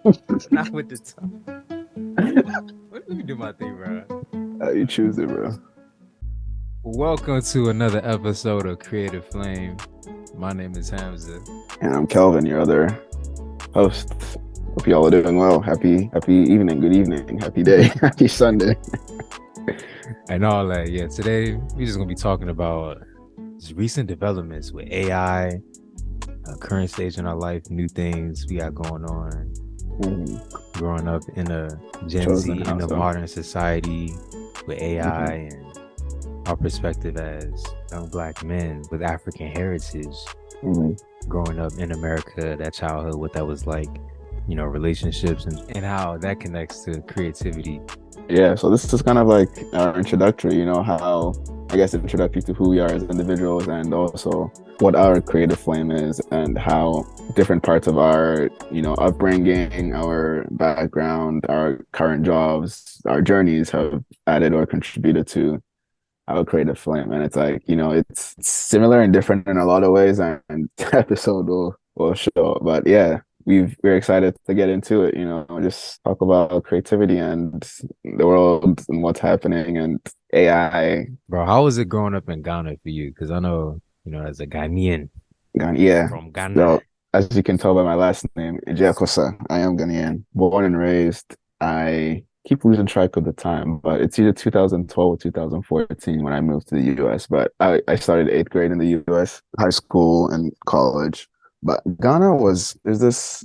Not with the tongue. Let me do my thing, bro. You choose it, bro. Welcome to another episode of Creative Flame. My name is Hamza. And I'm Kelvin, your other host. Hope y'all are doing well. Happy evening, good evening, happy day, happy Sunday. And all that. Yeah, today we're just gonna be talking about just recent developments with AI, current stage in our life, new things we got going on, Mhm. growing up in a Gen Chosen Z in house, a though. modern society with AI Mhm. and our perspective as young Black men with African heritage Mhm. growing up in America, that childhood, what that was like, relationships and how that connects to creativity. Yeah, so this is kind of like our introductory, how I guess introductory to who we are as individuals and also what our creative flame is and how different parts of our, upbringing, our background, our current jobs, our journeys have added or contributed to our creative flame. And it's like, it's similar and different in a lot of ways, and the episode will show. But yeah, we're excited to get into it, just talk about creativity and the world and what's happening and AI. Bro, how was it growing up in Ghana for you? Because I know, as a Ghanaian Yeah. from Ghana. So as you can tell by my last name, Ejiakosa, I am Ghanaian, born and raised. I keep losing track of the time, but it's either 2012 or 2014 when I moved to the US. But I started eighth grade in the US, high school and college. But Ghana there's this,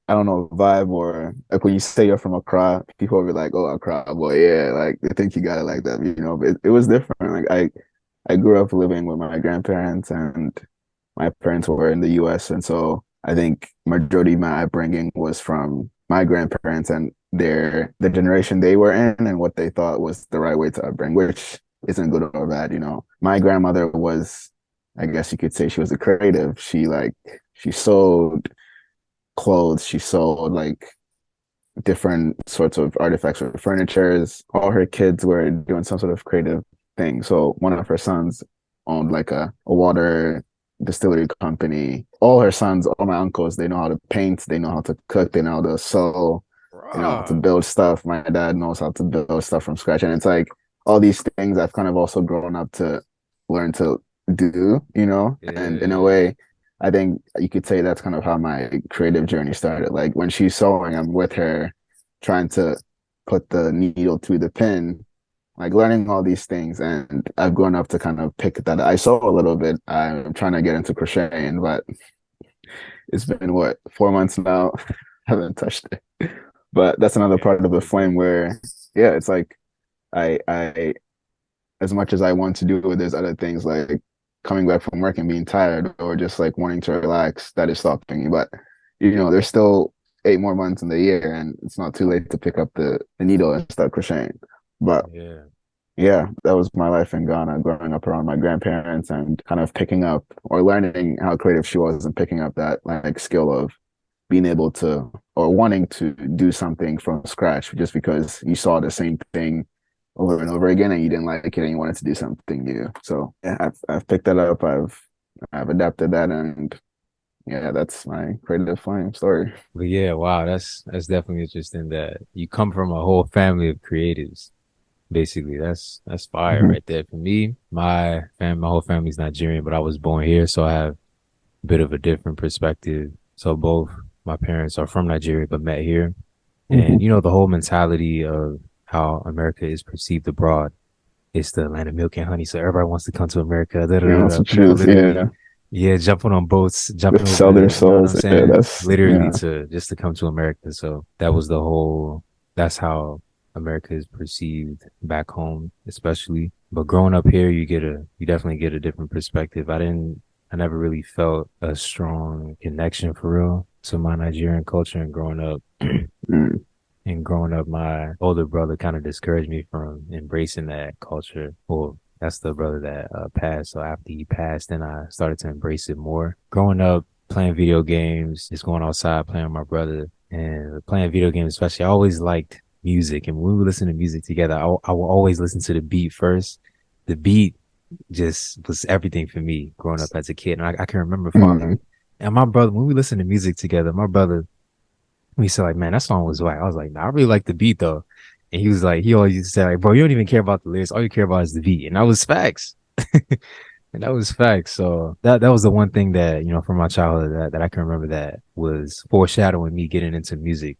I don't know, vibe, or like when you say you're from Accra, people will be like, oh, Accra boy, yeah, like they think you got it like that, but it was different. Like I grew up living with my grandparents, and my parents were in the US. And so I think majority of my upbringing was from my grandparents and the generation they were in and what they thought was the right way to upbring, which isn't good or bad. My grandmother was, I guess you could say, she was a creative. She sewed clothes, she sold like different sorts of artifacts or furnitures. All her kids were doing some sort of creative thing. So one of her sons owned like a water distillery company. All her sons, all my uncles, they know how to paint, they know how to cook, they know how to sew, they know how to Bruh. build stuff. My dad knows how to build stuff from scratch. And it's like all these things I've kind of also grown up to learn to do, and in a Yeah. way, I think you could say that's kind of how my creative journey started. Like when she's sewing, I'm with her trying to put the needle to the pin, like learning all these things. And I've grown up to kind of pick that. I sew a little bit. I'm trying to get into crocheting, but it's been what, 4 months now? Haven't touched it. But that's another Okay. part of the flame where, yeah, it's like I as much as I want to do it, there's other things like coming back from work and being tired or just like wanting to relax that is stopping me. But there's still 8 more months in the year, and it's not too late to pick up the needle and start crocheting. But Yeah. yeah, that was my life in Ghana, growing up around my grandparents and kind of picking up or learning how creative she was and picking up that like skill of being able to or wanting to do something from scratch just because you saw the same thing over and over again and you didn't like it and you wanted to do something new. So yeah, I've picked that up. I've adapted that, and yeah, that's my creative flame story. But yeah, wow, that's definitely interesting that you come from a whole family of creatives. Basically, that's fire Mhm. right there. For me, my whole family's Nigerian, but I was born here, so I have a bit of a different perspective. So both my parents are from Nigeria but met here. And Mhm. the whole mentality of how America is perceived abroad. It's the land of milk and honey. So everybody wants to come to America. Da, da, Yeah, da, that's da. the People truth. literally, Yeah, yeah, jumping on boats, they jumping over sell their the, you know what I'm souls. Yeah, saying? that's Literally yeah. to just to come to America. So that was the whole, that's how America is perceived back home, especially. But growing up here, you definitely get a different perspective. I never really felt a strong connection for real to my Nigerian culture and growing up. Mm. And growing up, my older brother kind of discouraged me from embracing that culture. Well, that's the brother that passed. So after he passed, then I started to embrace it more. Growing up, playing video games, just going outside, playing with my brother, and playing video games, especially, I always liked music. And when we would listen to music together, I will always listen to the beat first. The beat just was everything for me growing up as a kid. And I can remember Mm. falling. And my brother, when we listen to music together, my brother We said like, man, that song was whack. I was like, nah, I really like the beat though. And he was like, he always used to say like, bro, you don't even care about the lyrics. All you care about is the beat. And that was facts. And that was facts. So that was the one thing that, from my childhood that I can remember that was foreshadowing me getting into music.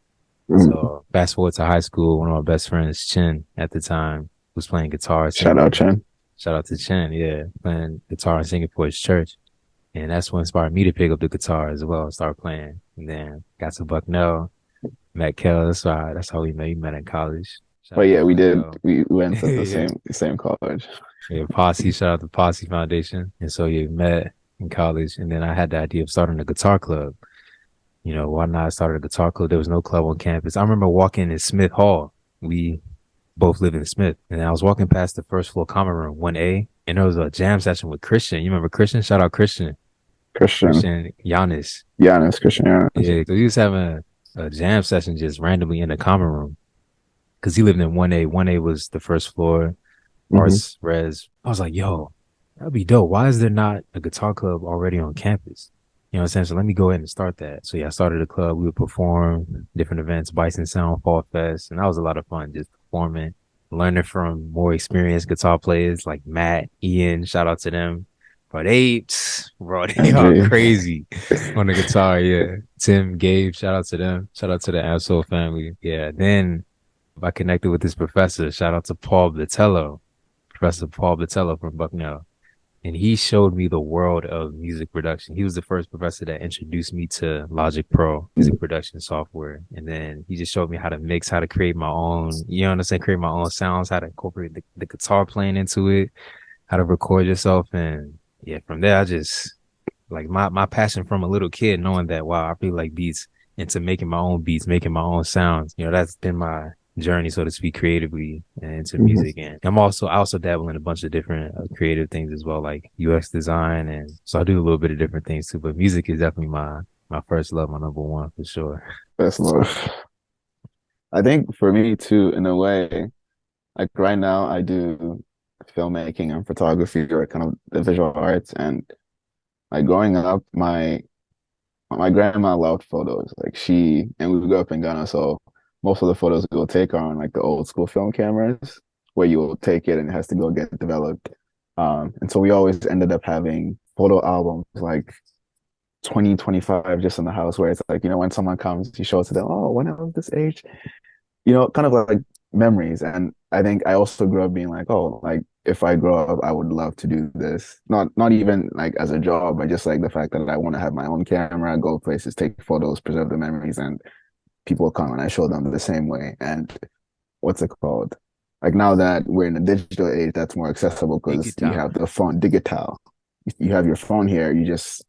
Mm. So fast forward to high school, one of my best friends, Chin, at the time, was playing guitar, Shout singing out, for, Chen. shout out to Chin, yeah, playing guitar and singing for his church. And that's what inspired me to pick up the guitar as well, start playing. And then got to Bucknell, met Kelz. That's how we met. We met in college. Shout But out to yeah, we did. Bucknell. We went to the Yeah. same college. Yeah, Posse, shout out to Posse Foundation. And so you met in college. And then I had the idea of starting a guitar club. Why not start a guitar club? There was no club on campus. I remember walking in Smith Hall. We both lived in Smith. And I was walking past the first floor common room, 1A, and there was a jam session with Christian. You remember Christian? Shout out Christian. Christian, Christian Giannis. Giannis, Christian Giannis. Yeah, so he was having a jam session just randomly in the common room because he lived in 1A. 1A was the first floor, Hmm. Arts Res. I was like, yo, that'd be dope. Why is there not a guitar club already on campus? You know what I'm saying? So let me go ahead and start that. So yeah, I started a club. We would perform different events, Bison Sound, Fall Fest, and that was a lot of fun just performing, learning from more experienced guitar players like Matt, Ian, shout out to them. Bro, they are MG. crazy on the guitar. Yeah. Tim, Gabe, shout out to them. Shout out to the Absol family. Yeah. Then I connected with this professor. Shout out to Paul Blatello, Professor Paul Blatello from Bucknell. And he showed me the world of music production. He was the first professor that introduced me to Logic Pro, music production software. And then he just showed me how to mix, how to create my own, you know what I'm saying? Create my own sounds, how to incorporate the guitar playing into it, how to record yourself. And yeah, from there, I just like my passion from a little kid, knowing that, wow, I really like beats, into making my own beats, making my own sounds. That's been my journey, so to speak, creatively and into Hmm. music. And I also dabble in a bunch of different creative things as well, like UX design. And so I do a little bit of different things too, but music is definitely my first love, my number one for sure. Best love. I think for me too, in a way, like right now, I do filmmaking and photography, or kind of the visual arts. And like growing up, my grandma loved photos. Like and we grew up in Ghana, so most of the photos we'll take are on like the old school film cameras, where you will take it and it has to go get developed. And so we always ended up having photo albums, like 20, 25, just in the house, where it's like, when someone comes, you show it to them, oh, when I was this age, kind of like memories. And I think I also grew up being like, oh, like if I grow up, I would love to do this. Not even like as a job, but just like the fact that I want to have my own camera, go places, take photos, preserve the memories, and people come and I show them the same way. And what's it called? Like now that we're in a digital age, that's more accessible because you Digital. have the phone, digital. You have your phone here, you just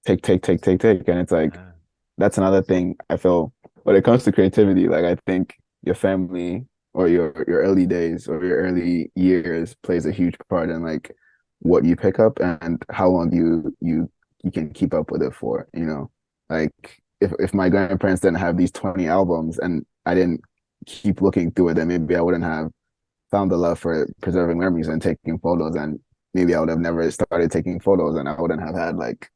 take, take, take, take, take. And it's like, Uh, that's another thing I feel when it comes to creativity. Like I think your family or your early days or your early years plays a huge part in like what you pick up and how long you can keep up with it for, Like if my grandparents didn't have these 20 albums and I didn't keep looking through it, then maybe I wouldn't have found the love for preserving memories and taking photos, and maybe I would have never started taking photos and I wouldn't have had like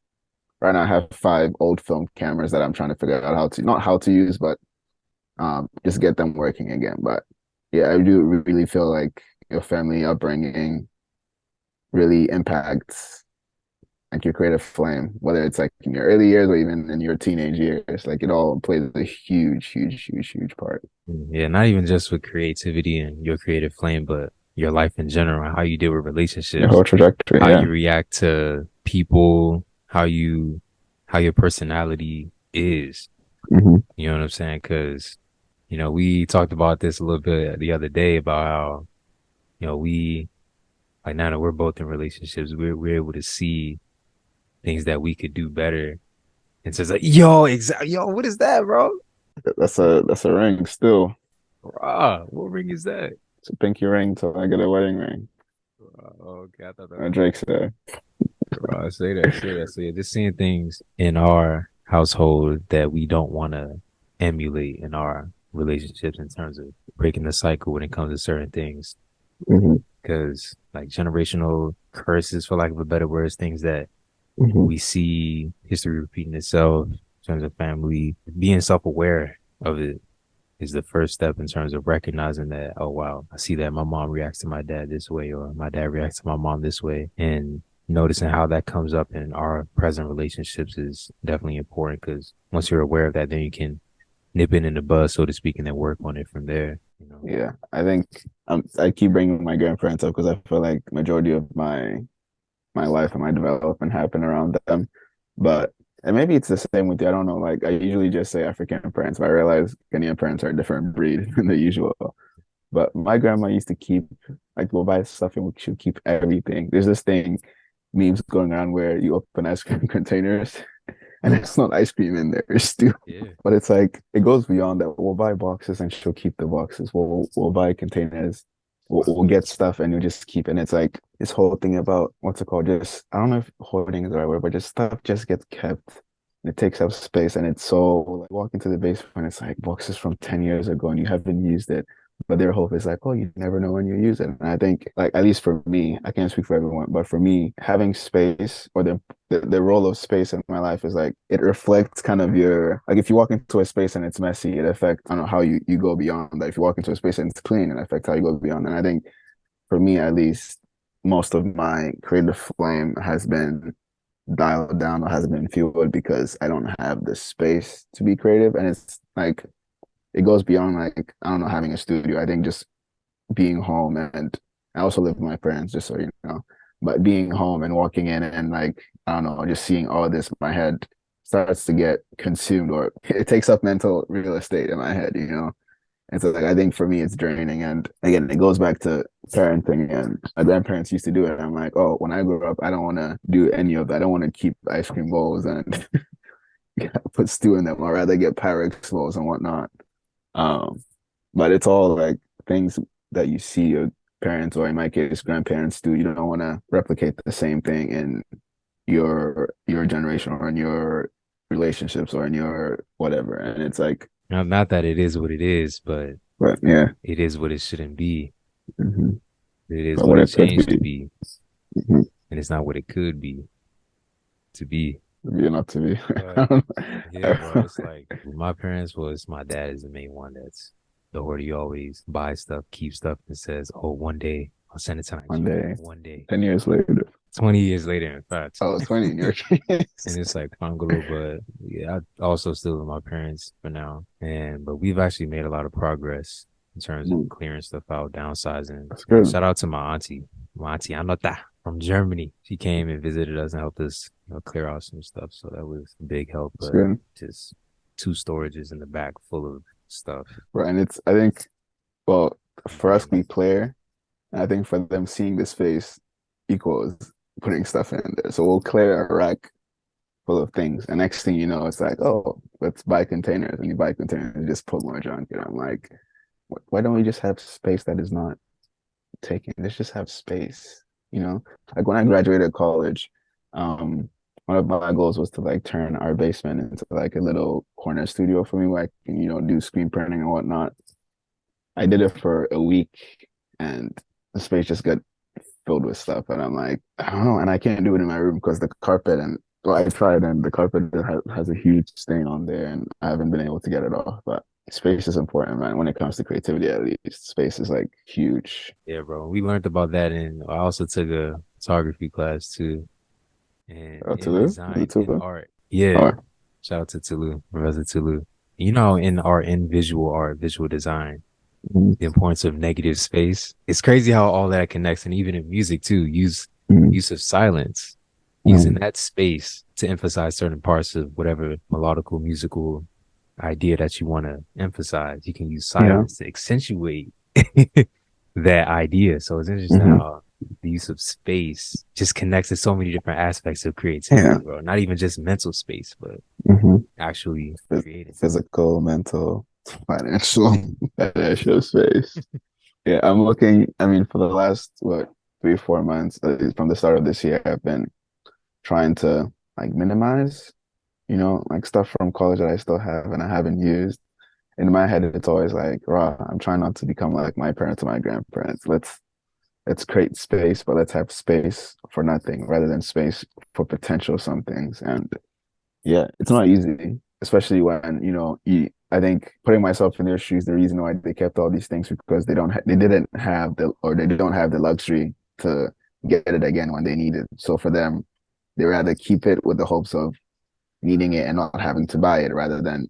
right now I have 5 old film cameras that I'm trying to figure out not how to use, but just get them working again. But yeah, I do really feel like your family upbringing really impacts like your creative flame, whether it's like in your early years or even in your teenage years. Like it all plays a huge, huge, huge, huge part. yeah, not even just with creativity and your creative flame, but your life in general, how you deal with Your relationships, whole trajectory, how yeah. you react to people, how your personality is. Hmm. You know what I'm saying? Because we talked about this a little bit the other day about how we like now that we're both in relationships, we're able to see things that we could do better. And so it's like, yo, what is that, bro? That's a ring still. What ring is that? It's a pinky ring till I get a wedding ring. Okay, I thought that was Drake said. say that, say that. So yeah, just seeing things in our household that we don't want to emulate in our relationships in terms of breaking the cycle when it comes to certain things. Hmm. Because like generational curses, for lack of a better word, is things that Hmm. we see history repeating itself, terms of family, being self-aware of it is the first step in terms of recognizing that, oh wow, I see that my mom reacts to my dad this way, or my dad reacts to my mom this way, and noticing how that comes up in our present relationships is definitely important, because once you're aware of that, then you can nip it in the bud, so to speak, and then work on it from there, you know. Yeah, I think I keep bringing my grandparents up because I feel like majority of my life and my development happened around them. But and maybe it's the same with you. I don't know. Like I usually just say African parents, but I realize Ghanaian parents are a different breed than the usual. But my grandma used to keep like we'll buy stuff and she'll keep everything. There's this thing, memes going around where you open ice cream containers and it's not ice cream in there, it's stew. Yeah. But it's like it goes beyond that. We'll buy boxes and she'll keep the boxes. We'll buy containers. We'll get stuff and you'll just keep it. And it's like this whole thing about what's it called? Just I don't know if hoarding is the right word, but just stuff just gets kept. It takes up space and it's so like walk into the basement, it's like boxes from 10 years ago and you haven't used it. But their hope is like, oh, you never know when you use it. And I think, like, at least for me, I can't speak for everyone, but for me, having space or the role of space in my life is like it reflects kind of your like if you walk into a space and it's messy, it affects I don't know how you go beyond that. If you walk into a space and it's clean, it affects how you go beyond. And I think for me, at least, most of my creative flame has been dialed down or has been fueled because I don't have the space to be creative. And it's like it goes beyond like I don't know having a studio. I think just being home and I also live with my parents, just so you know. But being home and walking in and like I don't know, just seeing all this, my head starts to get consumed or it takes up mental real estate in my head, you know. And so like I think for me it's draining. And again, it goes back to parenting and my grandparents used to do it. I'm like, oh, when I grow up, I don't want to do any of that. I don't want to keep ice cream bowls and put stew in them. I'd rather get Pyrex bowls and whatnot. Um, but it's all like things that you see your parents or in my case grandparents do. You don't want to replicate the same thing in your generation or in your relationships or in your whatever. And it's like, Not that it is what it is, but yeah, it is what it shouldn't be. hmm It is but what what it it could changed to be, be, hmm and it's not what it could be to be. be not to be. But yeah, bro, it's like with my parents was my dad is the main one that's the hoarder. He always buys stuff, keeps stuff, and says, "Oh, one day I'll send it to One Nigeria. day, One day." 10 years later. 20 years later, in fact. Oh, 20 in your case. And it's like Pangolo, but yeah, I also still with my parents for now. But we've actually made a lot of progress in terms of Mm, clearing stuff out, downsizing. that's And good. shout out to my auntie Anota from Germany. She came and visited us and helped us, clear out some stuff. So that was a big help. That's But good. just two storages in the back full of stuff. Right. And it's, I think, well, for us, we Crazy. clear. And I think for them, seeing this face equals putting stuff in there. So we'll clear a rack full of things. And next thing you know, it's like, oh, let's buy containers. And you buy containers and just put more junk. And I'm like, why don't we just have space that is not taken? Let's just have space, you know? Like when I graduated college, one of my goals was to like turn our basement into like a little corner studio for me where I can, do screen printing and whatnot. I did it for a week and the space just got filled with stuff. And I'm like, I don't know. And I can't do it in my room because the carpet and well, I tried and the carpet has a huge stain on there and I haven't been able to get it off. But space is important, man. When it comes to creativity, at least space is like huge. Yeah, bro. We learned about that, and I also took a photography class too, and in Tulu? Is it design and Tulu? art. Yeah, Or shout out to Tulu, Professor Tulu. In visual art, visual design, mm, the importance of negative space. It's crazy how all that connects, and even in music too. mm, Use of silence, using mm. that space to emphasize certain parts of whatever melodical musical idea that you want to emphasize. You can use Yeah. silence to accentuate that idea. So it's interesting Hmm. how the use of space just connects to so many different aspects of creativity, Yeah. bro. Not even just mental space, but Hmm. actually creating. Physical, mental, financial, financial space. Yeah, I'm looking. I mean, for the last what 3, 4 months from the start of this year, I've been trying to like minimize, like stuff from college that I still have and I haven't used. In my head, it's always like, raw, I'm trying not to become like my parents or my grandparents. Let's create space, but let's have space for nothing rather than space for potential some things. And yeah, it's not easy. especially when, I think putting myself in their shoes, the reason why they kept all these things because they didn't have or they don't have the luxury to get it again when they need it. So for them, they rather keep it with the hopes of needing it and not having to buy it rather than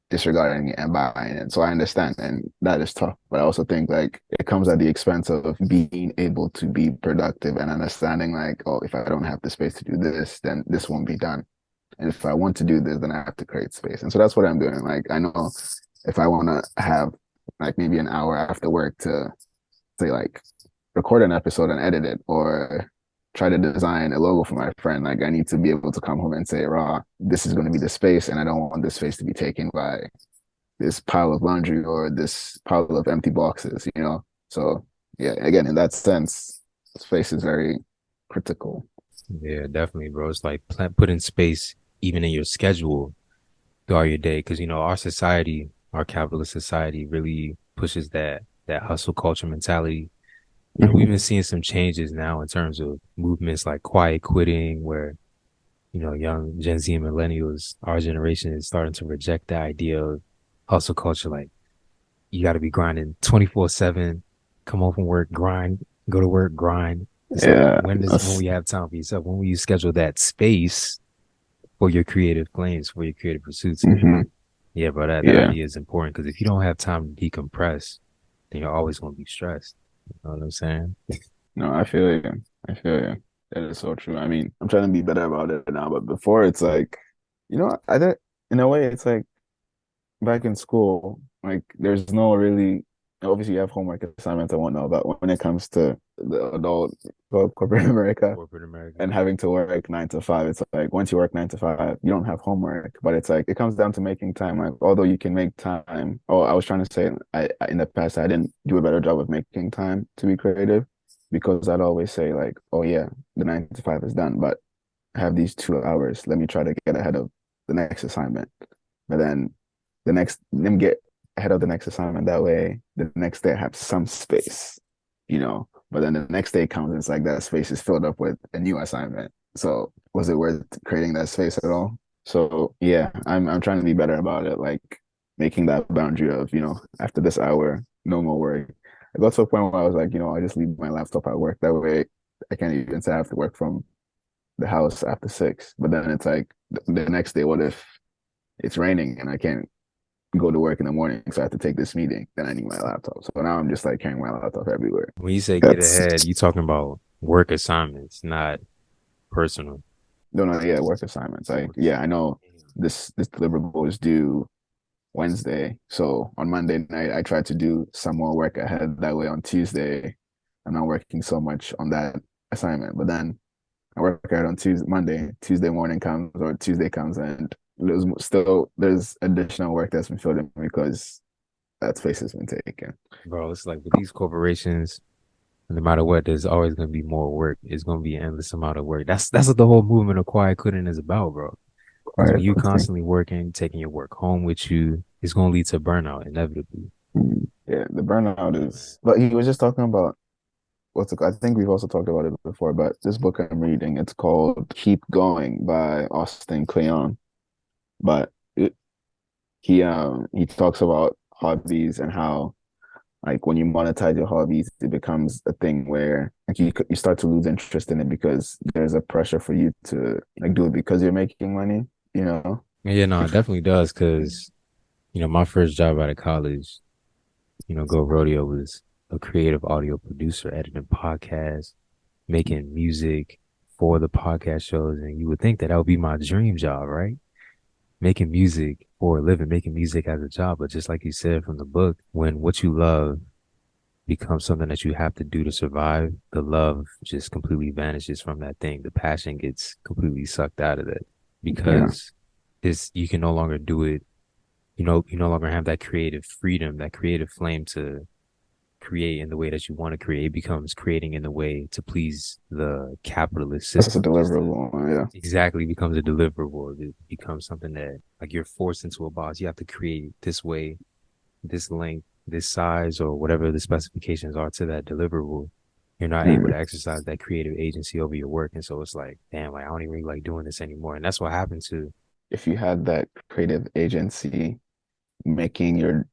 disregarding it and buying it. So I understand, and that is tough. But I also think like it comes at the expense of being able to be productive and understanding like, oh, if I don't have the space to do this, then this won't be done. And if I want to do this, then I have to create space. And so that's what I'm doing. Like I know if I want to have like maybe an hour after work to say like record an episode and edit it or try to design a logo for my friend, like I need to be able to come home and say, raw, this is going to be the space and I don't want this space to be taken by this pile of laundry or this pile of empty boxes, you know? So yeah, again, in that sense, space is very critical. Yeah, definitely, bro. It's like putting space even in your schedule throughout your day. Cause our society, our capitalist society really pushes that hustle culture mentality. We've Mm-hmm. been seeing some changes now in terms of movements like quiet quitting, where, young Gen Z and millennials, our generation is starting to reject the idea of hustle culture. Like you got to be grinding 24/7, come home from work, grind, go to work, grind. It's like, Yeah, when we have time for yourself, when will you schedule that space for your creative flames, for your creative pursuits? And mm-hmm. yeah, bro, that Yeah. idea is important because if you don't have time to decompress, then you're always going to be stressed. You know what I'm saying? No, I feel you. I feel you. That is so true. I mean, I'm trying to be better about it now, but before it's like, I think in a way it's like back in school, like there's no really obviously you have homework assignments and whatnot, but when it comes to the adult corporate America Corporate America. and having to work 9 to 5, it's like once you work 9 to 5, you don't have homework. But it's like it comes down to making time. Like although you can make time, oh, I was trying to say in the past I didn't do a better job of making time to be creative because I'd always say like, oh yeah, the 9 to 5 is done, but I have these 2 hours. Let me try to get ahead of the next assignment. But then let me get ahead of the next assignment. That way, the next day I have some space, But then the next day comes and it's like that space is filled up with a new assignment. So was it worth creating that space at all? So yeah, I'm trying to be better about it, like making that boundary of, after this hour, no more work. I got to a point where I was like, I just leave my laptop at work. That way I can't even say I have to work from the house after 6. But then it's like the next day, what if it's raining and I can't go to work in the morning, so I have to take this meeting. Then I need my laptop. So now I'm just like carrying my laptop everywhere. When you say get That's ahead, you talking about work assignments, not personal no, no, yeah, work assignments. Like, work yeah, I assignments. know this deliverable is due Wednesday. So on Monday night, I try to do some more work ahead. That way on Tuesday, I'm not working so much on that assignment. But then I work ahead on Monday, Tuesday morning comes or Tuesday comes, and there's additional work that's been filled in because that space has been taken. Bro, it's like with these corporations, no matter what, there's always going to be more work. It's going to be an endless amount of work. That's what the whole movement of quiet quitting is about, bro. Because when Quiet you quitting. constantly working, taking your work home with you, it's going to lead to burnout inevitably. Yeah, the burnout is. But he was just talking about I think we've also talked about it before, but this book I'm reading, it's called Keep Going by Austin Kleon. But he talks about hobbies and how like when you monetize your hobbies, it becomes a thing where like you start to lose interest in it because there's a pressure for you to like do it because you're making money, you know? Yeah, no, it definitely does. Because my first job out of college, Go Rodeo was a creative audio producer, editing podcasts, making music for the podcast shows, and you would think that would be my dream job, right? Making music for a living, making music as a job. But just like you said from the book, when what you love becomes something that you have to do to survive, the love just completely vanishes from that thing. The passion gets completely sucked out of it Yeah. because this you can no longer do it. You no longer have that creative freedom, that creative flame to create in the way that you want to create. It becomes creating in the way to please the capitalist That's a system. Just to deliverable. Yeah. exactly becomes a deliverable. It becomes something that like you're forced into a box. You have to create this way, this length, this size, or whatever the specifications are to that deliverable. You're not able Mm. to exercise that creative agency over your work. And so it's like, damn, like I don't even really like doing this anymore. And that's what happened to if you had that creative agency, making your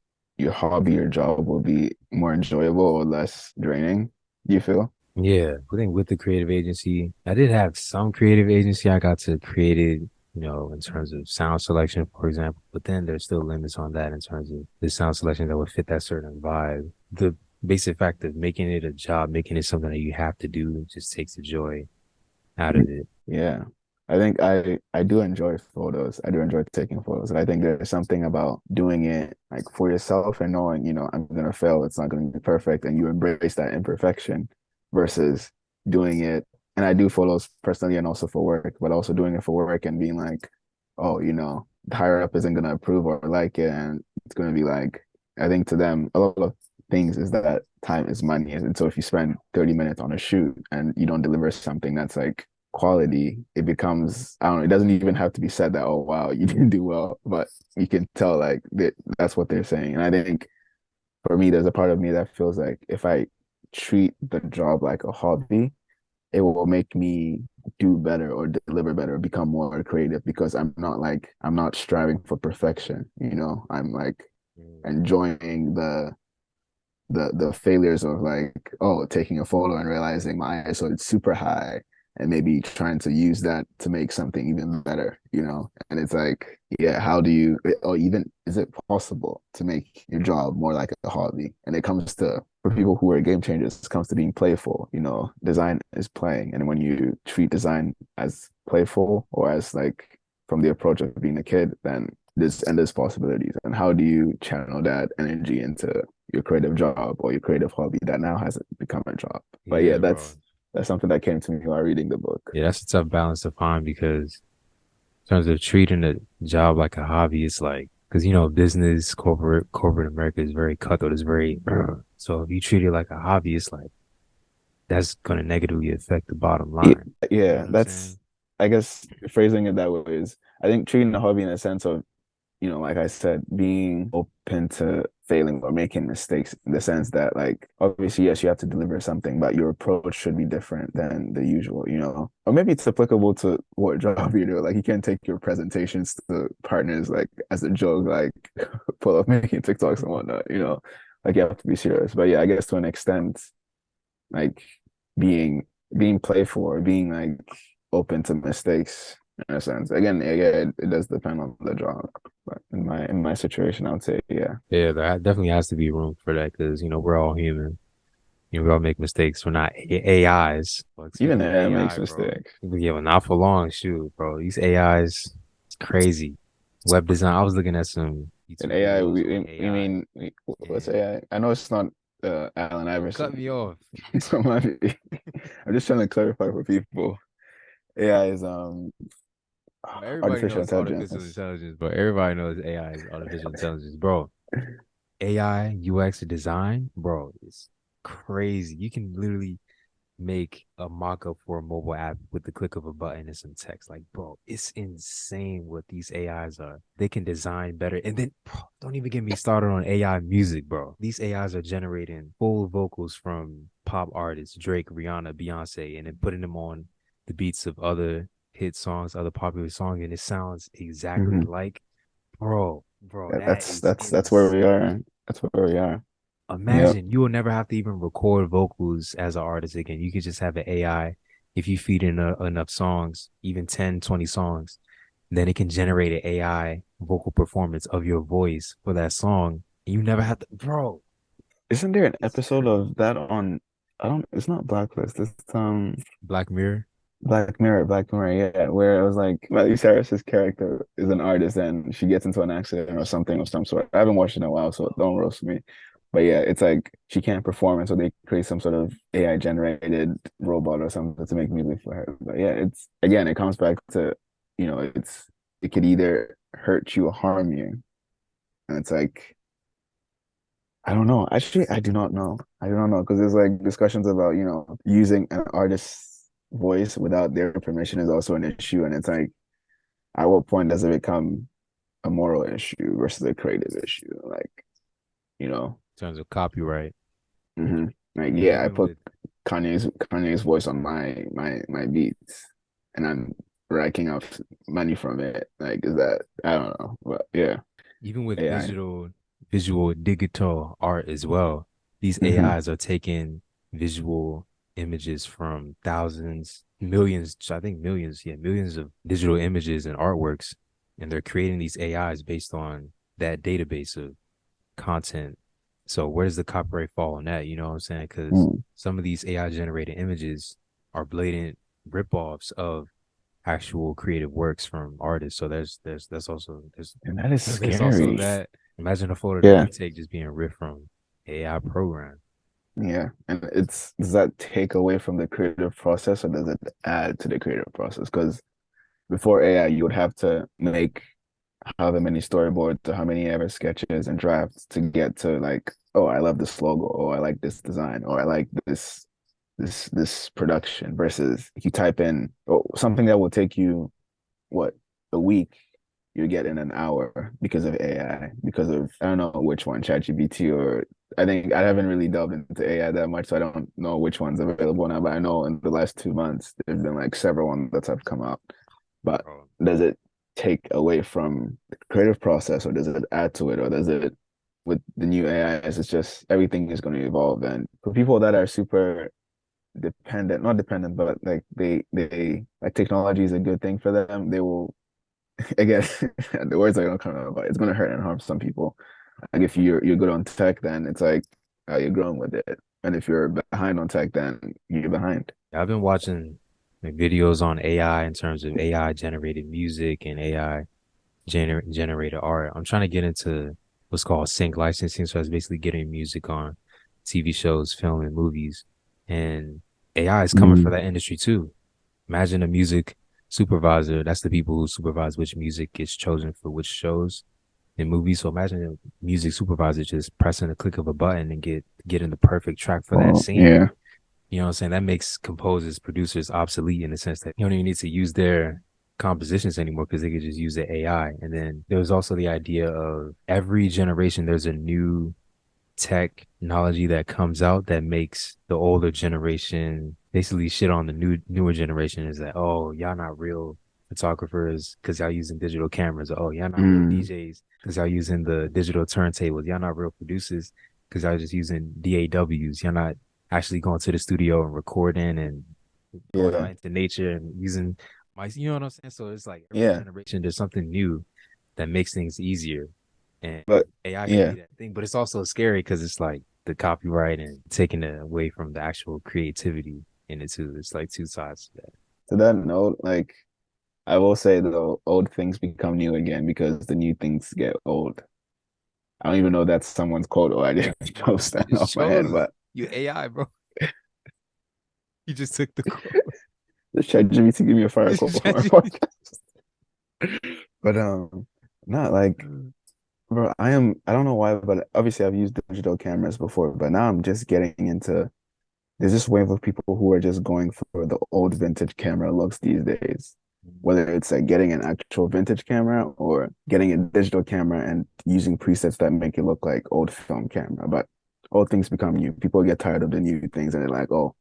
hobby, your job will be more enjoyable or less draining, do you feel? Yeah, I think with the creative agency, I did have some creative agency. I got to create it, in terms of sound selection, for example. But then there's still limits on that in terms of the sound selection that would fit that certain vibe. The basic fact of making it a job, making it something that you have to do, just takes the joy out of it. Yeah. I think I do enjoy photos. I do enjoy taking photos. And I think there's something about doing it like for yourself and knowing, I'm gonna fail, it's not gonna be perfect, and you embrace that imperfection versus doing it. And I do photos personally and also for work, but also doing it for work and being like, oh, the higher up isn't gonna approve or like it, and it's gonna be like, I think to them, a lot of things is that time is money. And so if you spend 30 minutes on a shoot and you don't deliver something that's like quality, it becomes, I don't know, it doesn't even have to be said that, oh wow, you didn't do well, but you can tell like that's what they're saying. And I think for me, there's a part of me that feels like if I treat the job like a hobby, it will make me do better or deliver better, become more creative because I'm not striving for perfection, I'm like Mm. enjoying the failures of like, oh, taking a photo and realizing my ISO is super high and maybe trying to use that to make something even better, And it's like, yeah, how do you, or even is it possible to make your job more like a hobby? And it comes to, for people who are game changers, it comes to being playful, design is playing. And when you treat design as playful or as like from the approach of being a kid, then there's endless possibilities. And how do you channel that energy into your creative job or your creative hobby that now has become a job? But yeah, Yeah, bro. that's something that came to me while reading the book. Yeah, that's a tough balance to find because in terms of treating a job like a hobby, it's like because business, corporate America is very cutthroat. It's very so if you treat it like a hobby, it's like that's going to negatively affect the bottom Yeah, line. You know yeah, what I'm that's saying? I guess phrasing it that way is I think treating the hobby in a sense of like I said, being open to failing or making mistakes in the sense that, like, obviously, yes, you have to deliver something, but your approach should be different than the usual, Or maybe it's applicable to what job you do. Like, you can't take your presentations to partners, like, as a joke, like, pull up making TikToks and whatnot. Like, you have to be serious. But yeah, I guess to an extent, like, being being playful or being, like, open to mistakes in a sense. Again, yeah, it does depend on the job. But in my situation, I would say, yeah. Yeah, there definitely has to be room for that because we're all human. We all make mistakes. We're not AIs. Well, Even speaking of AI makes AI, bro, mistakes. yeah, well, not for long, shoot, bro. These AIs, it's crazy. Web design. I was looking at some And YouTube AI, videos we, on we AI. mean, what's Yeah, AI? I know it's not Allen you cut Iverson. me off. So I'm just trying to clarify for people. AI is Everybody artificial knows artificial intelligence. intelligence, bro. Everybody knows AI is artificial intelligence, bro. AI, UX design, bro, it's crazy. You can literally make a mock-up for a mobile app with the click of a button and some text. Like, bro, it's insane what these AIs are. They can design better. And then, bro, don't even get me started on AI music, bro. These AIs are generating full vocals from pop artists, Drake, Rihanna, Beyonce, and then putting them on the beats of other hit songs, other popular songs, and it sounds exactly Hmm. like, bro, that That's is that's where we insane. are. That's where we are. Yep. Imagine you will never have to even record vocals as an artist again. You could just have an AI. If you feed in enough songs, even 10, 20 songs, then it can generate an AI vocal performance of your voice for that song. You never have to, bro. Isn't there an It's episode of that on? I don't. It's not Blacklist. It's Black Mirror. Black Mirror, yeah, where it was like Miley Cyrus's character is an artist and she gets into an accident or something of some sort. I haven't watched it in a while, so don't roast me. But yeah, it's like she can't perform, and so they create some sort of AI generated robot or something to make music for her. But yeah, it's again, it comes back to, it could either hurt you or harm you. And it's like, I don't know. Actually, I do not know. I do not know because there's like discussions about, using an artist's voice without their permission is also an issue. And it's like, at what point does it become a moral issue versus a creative issue? Like, you know, In terms of copyright. hmm like, Yeah, yeah, I even put with Kanye's voice on my beats, and I'm racking up money from it. Like, is that, I don't know, but yeah, Even with AI. visual digital art as well, these Hmm. AIs are taking visual images from thousands, millions, I think millions, yeah, millions of digital images and artworks, and they're creating these AIs based on that database of content. So where does the copyright fall on that? You know what I'm saying? Because Mm. some of these AI generated images are blatant ripoffs of actual creative works from artists. So that's also And that is there's also scary. that. Imagine a photo that Yeah. you take just being ripped from AI program. Yeah. And does that take away from the creative process or does it add to the creative process? Because before AI, you would have to make however many storyboards or how many ever sketches and drafts to get to like, oh, I love this logo, or I like this design, or I like this production versus if you type in something that will take you what a week, you get in an hour because of AI, because of I don't know which one, ChatGPT or I think I haven't really delved into AI that much, so I don't know which one's available now. But I know in the last 2 months there's been like several ones that have come out. But Bro. does it take away from the creative process, or does it add to it, or does it with the new AIs? It's just everything is going to evolve, and for people that are super dependent, not dependent, but like they like technology is a good thing for them. They will again the words are gonna come out, but it's gonna hurt and harm some people. Like if you're good on tech, then it's like you're growing with it, and if you're behind on tech, then you're behind. I've been watching like videos on AI in terms of AI generated music and AI generated art. I'm trying to get into what's called sync licensing. So it's basically getting music on TV shows, film, and movies. And AI is coming for Mm. that industry too. Imagine a music supervisor. That's the people who supervise which music gets chosen for which shows and movies. So imagine a music supervisor just pressing a click of a button and getting the perfect track for that Well, scene. yeah, You know what I'm saying? That makes composers, producers obsolete in the sense that you don't even need to use their compositions anymore because they could just use the AI. And then there was also the idea of every generation there's a new technology that comes out that makes the older generation basically shit on the newer generation is that, oh, y'all not real photographers because y'all using digital cameras. Or, oh, y'all not real mm, DJs because y'all using the digital turntables. Y'all not real producers because y'all just using DAWs. Y'all not actually going to the studio and recording and going out yeah, into nature and using mice. You know what I'm saying? So it's like every yeah. generation there's something new that makes things easier. And But AI could be yeah, that thing, but it's also scary because it's like the copyright and taking it away from the actual creativity in it too. It's like two sides to that. to that note, like I will say though, old things become new again because the new things get old. I don't even know if that's someone's quote or I just No, chose you that just off my head, chose but you AI, bro. You just took the quote. just ChatGPT to give me a fire quote for my podcast. But not like bro, I don't know why, but obviously I've used digital cameras before, but now I'm just getting into there's this wave of people who are just going for the old vintage camera looks these days. Whether it's like getting an actual vintage camera or getting a digital camera and using presets that make it look like old film camera. But old things become new. People get tired of the new things and they're like, oh,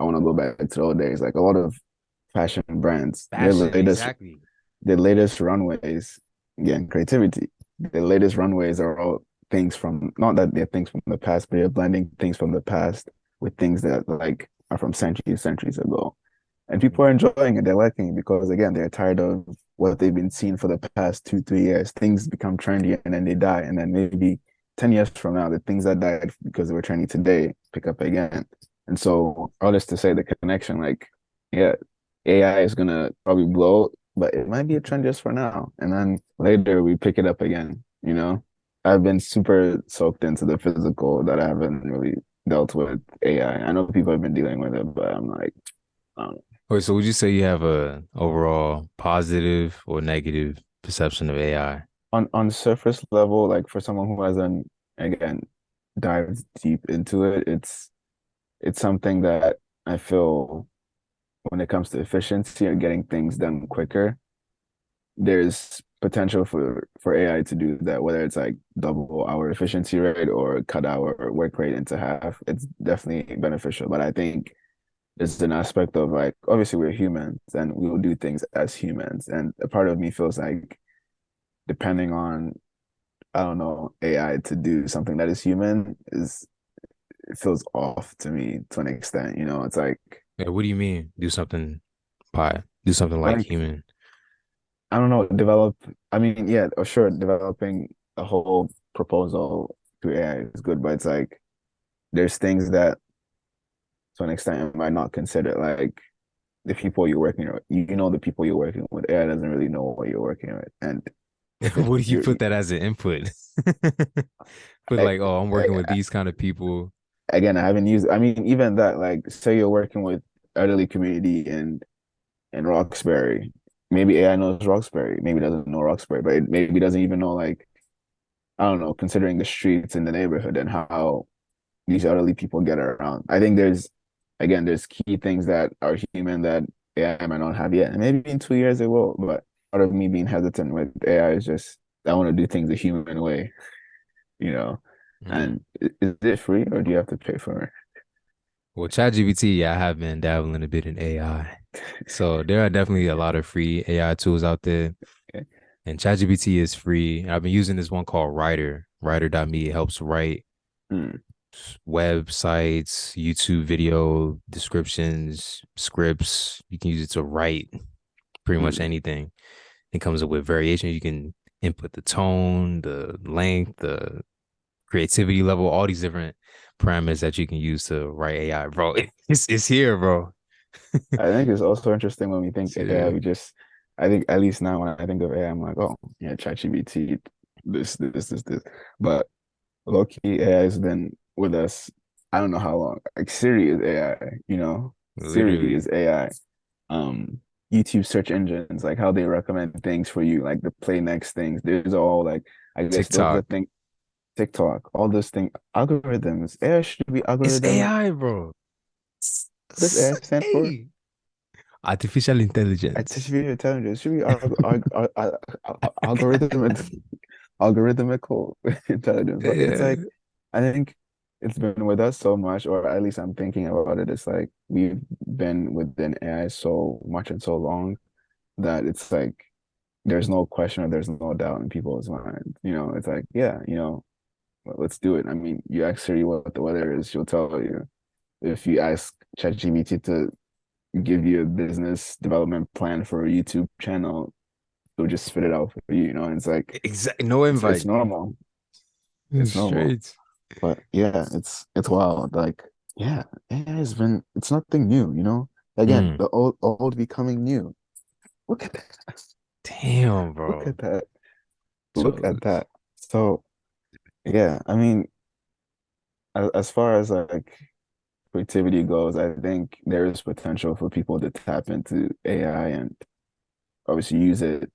I want to go back to the old days. Like a lot of fashion brands, Fashion, exactly. their latest runways, again, creativity. The latest runways are all things from not that they're things from the past, but they're blending things from the past with things that like are from centuries ago. And people are enjoying it. They're liking it because again, they're tired of what they've been seeing for the past 2, 3 years. Things become trendy and then they die. And then maybe 10 years from now, the things that died because they were trendy today pick up again. And so all this to say the connection, like, yeah, AI is gonna probably blow, but it might be a trend just for now. And then later we pick it up again, you know? I've been super soaked into the physical that I haven't really dealt with AI. I know people have been dealing with it, but I'm like, I don't know. Wait, so would you say you have a overall positive or negative perception of AI? On surface level, like for someone who hasn't again dived deep into it, it's something that I feel when it comes to efficiency or getting things done quicker, there's potential for AI to do that, whether it's like double our efficiency rate or cut our work rate into half. It's definitely beneficial. But I think there's an aspect of like obviously we're humans and we will do things as humans. And a part of me feels like depending on, I don't know, AI to do something that is human is it feels off to me to an extent, you know. It's Yeah, what do you mean? Do something like like human. I don't know, develop I mean, yeah, oh, sure, developing a whole proposal to AI is good, but it's like there's things that to an extent you might not consider, like the people you're working with. You know the people you're working with. AI doesn't really know what you're working with. And if it What do you you're put that as an input? Put I, like, oh, I'm working with I, these kind of people. again, I haven't used I mean even that, like say you're working with elderly community in Roxbury. Maybe AI knows Roxbury, maybe doesn't know Roxbury, but it maybe doesn't even know like I don't know, considering the streets in the neighborhood and how these elderly people get around. I think there's key things that are human that AI might not have yet. And maybe in 2 years it will, but part of me being hesitant with AI is just I want to do things the human way, you know. Mm. And is it free or do you have to pay for Well, ChatGPT, yeah, I have been dabbling a bit in AI. So there are definitely a lot of free AI tools out there. it? And ChatGPT is free. I've been using this one called Writer.me. It helps write Mm, websites, YouTube video descriptions, scripts. You can use it to write pretty much mm. anything. It comes up with variation. You can input the tone, the length, the creativity level, all these different parameters that you can use to write AI, bro. It's here, bro. I think it's also interesting when we think It's AI, here. I think at least now when I think of AI, I'm like, oh, yeah, ChatGPT, this. But low-key, AI has been with us, I don't know how long. Like Siri is AI, you know, Siri Literally. is AI. Um, YouTube search engines, like how they recommend things for you, like the play next things. There's all like, I guess those are TikTok. things, TikTok, all those things, algorithms. AI should be It's algorithm. AI, bro. What does AI stand for? Hey. Artificial intelligence. Artificial intelligence should be algorithm algorithmical intelligence. But it's Yeah. like I think it's been with us so much, or at least I'm thinking about it. It's like we've been within AI so much and so long that it's like there's no question or there's no doubt in people's minds. You know, it's like, yeah, you know, let's do it. I mean, you ask Siri what the weather is, she'll tell you. If you ask ChatGPT to give you a business development plan for a YouTube channel, they'll just spit it out for you, you know, and it's like Exactly. No it's invite. normal. It's normal. Straight. But yeah, it's wild. Like, yeah, AI has been it's nothing new, you know? Again, Mm. the old becoming new. Look at that. Damn, Look bro. at that. Look So at that. So yeah, I mean, as far as like creativity goes, I think there is potential for people to tap into AI and obviously use it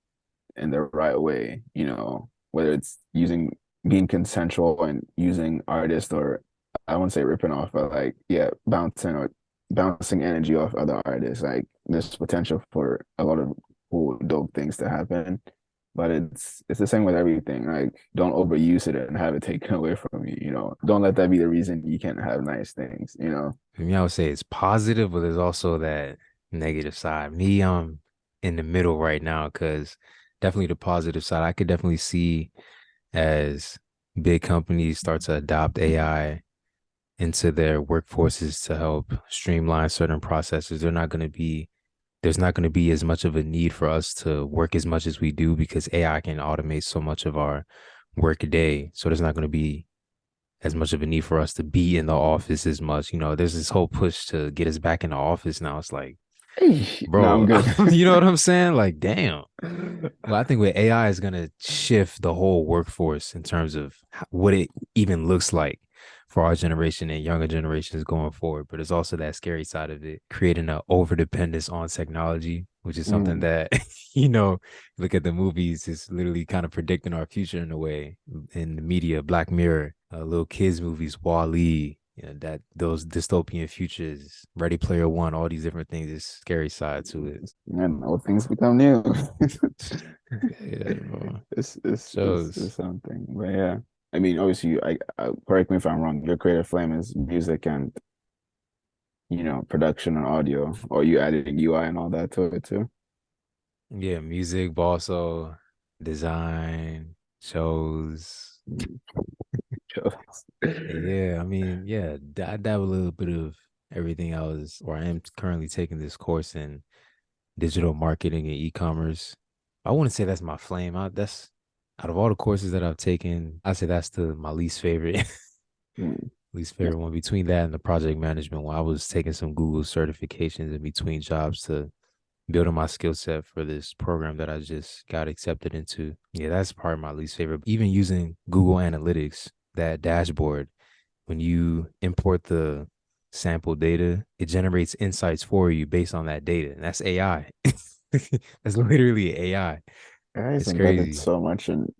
in the right way, you know, whether it's using being consensual and using artists or I won't say ripping off, but like yeah, bouncing energy off other artists. Like there's potential for a lot of cool, dope things to happen. But it's the same with everything. Like don't overuse it and have it taken away from you, you know. Don't let that be the reason you can't have nice things, you know. for me, I would say it's positive, but there's also that negative side. Me, I'm in the middle right now because definitely the positive side. I could definitely see as big companies start to adopt AI into their workforces to help streamline certain processes. There's not going to be as much of a need for us to work as much as we do because AI can automate so much of our work day. So there's not going to be as much of a need for us to be in the office as much. You know, there's this whole push to get us back in the office now. It's like, No, I'm bro, good. you know what I'm saying? Like, damn. Well, I think with AI is gonna shift the whole workforce in terms of what it even looks like for our generation and younger generations going forward. But it's also that scary side of it, creating an over dependence on technology, which is something Mm. that look at the movies, it's literally kind of predicting our future in a way. In the media, Black Mirror, little kids movies, Wall-E, that those dystopian futures, Ready Player One, all these different things, is scary side to it. And old things become new. Yeah, bro. It's Shows. something. But yeah. I mean, obviously, correct me if I'm wrong. Your creative flame is music and production and audio, or you adding UI and all that to it too? Yeah, music, but also design, shows. Yeah, I mean, yeah, I dab a little bit of everything. I am currently taking this course in digital marketing and e-commerce. I wouldn't say that's my flame. That's out of all the courses that I've taken, I say that's my least favorite, Mm, least yeah. favorite one. Between that and the project management one, I was taking some Google certifications in between jobs to building my skill set for this program that I just got accepted into. Yeah, that's probably my least favorite. Even using Google Analytics, that dashboard, when you import the sample data, it generates insights for you based on that data. And that's AI. That's literally AI. AI is It's embedded crazy. so much, and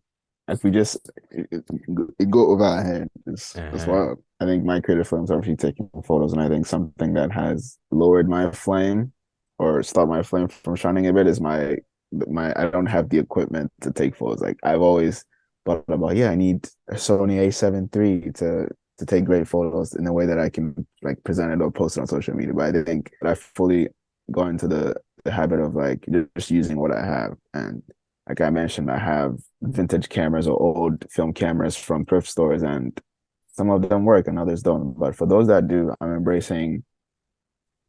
if we just it go over our head, it's Uh-huh. wild. I think my creative flames are actually taking photos, and I think something that has lowered my flame or stopped my flame from shining a bit is my I don't have the equipment to take photos. Like I've always thought about, yeah, I need a Sony A7 III to take great photos in a way that I can like present it or post it on social media. But I think I fully got into the habit of like just using what I have. And like I mentioned, I have vintage cameras or old film cameras from thrift stores, and some of them work and others don't. But for those that do, I'm embracing